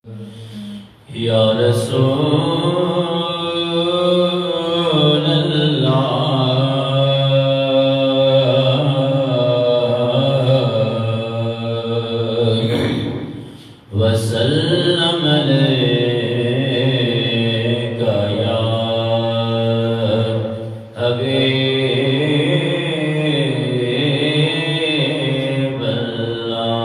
या रसूल अल्लाह वसल्लम अलैका या हबीब अल्लाह।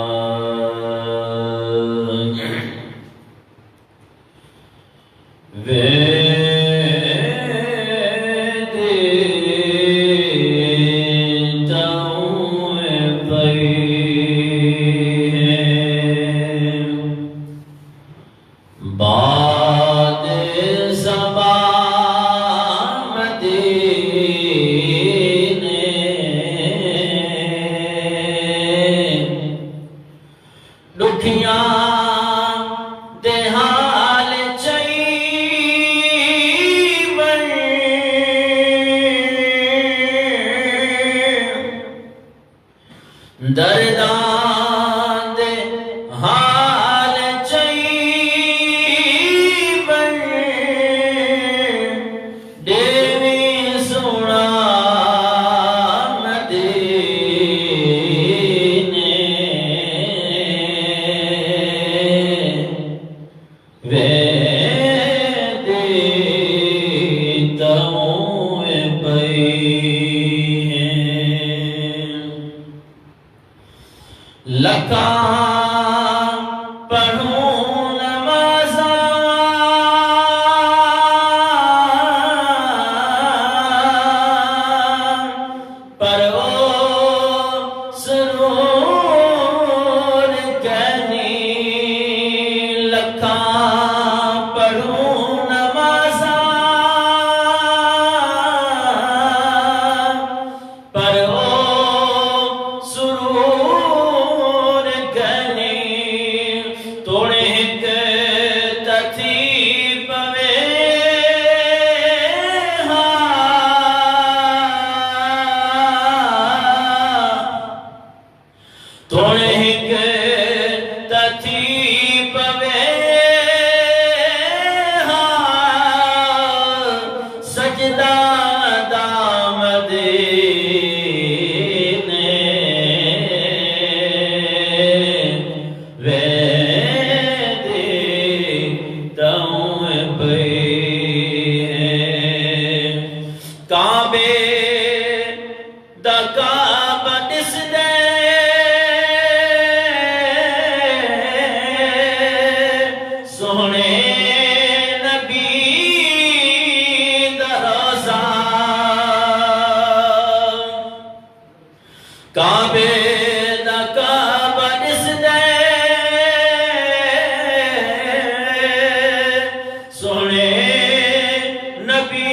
दर्दां दे हाल चईबन देवी सोना मदीने वे दे तऊं पई लका पढ़ूं नमाज़ा पर ओ सुरूर कहनी लका पढ़ूं नमाज़ा पर ओ काबे दा काबा दिसदे सोहणे नबी दा रोज़ा काबे दा काबा दिसदे सोहणे नबी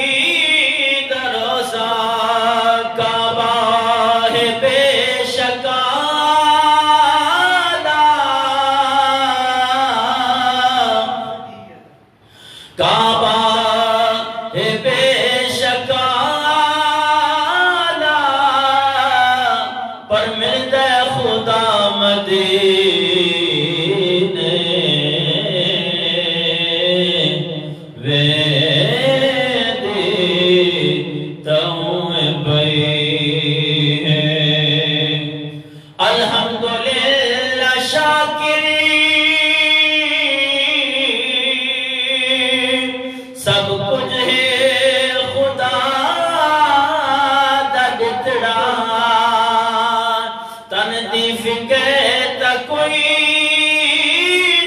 काबा है बेशकाला पर मिलता खुदा मदीने वे दे तऊं पई अल्हम्दुलिल्लाह शाकिरी सब कुछ है खुदा दा दितड़ा तन दी फिक्र ता कोई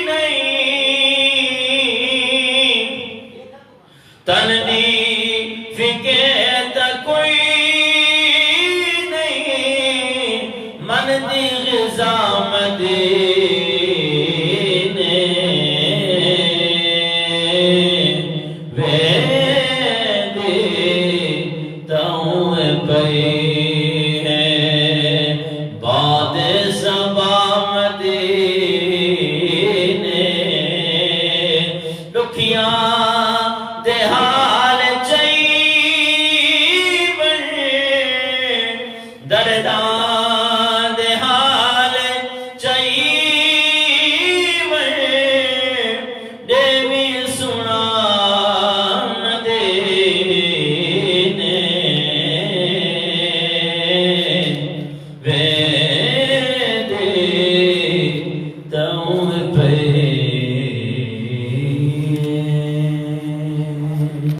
नहीं तन दी फिक्र ता कोई नहीं मन दी ग़िज़ा मदीने बाद सबा मदीने दुखियां दे हाल चईबन दर्दां दे हाल चईबन ने वे दे तऊ पे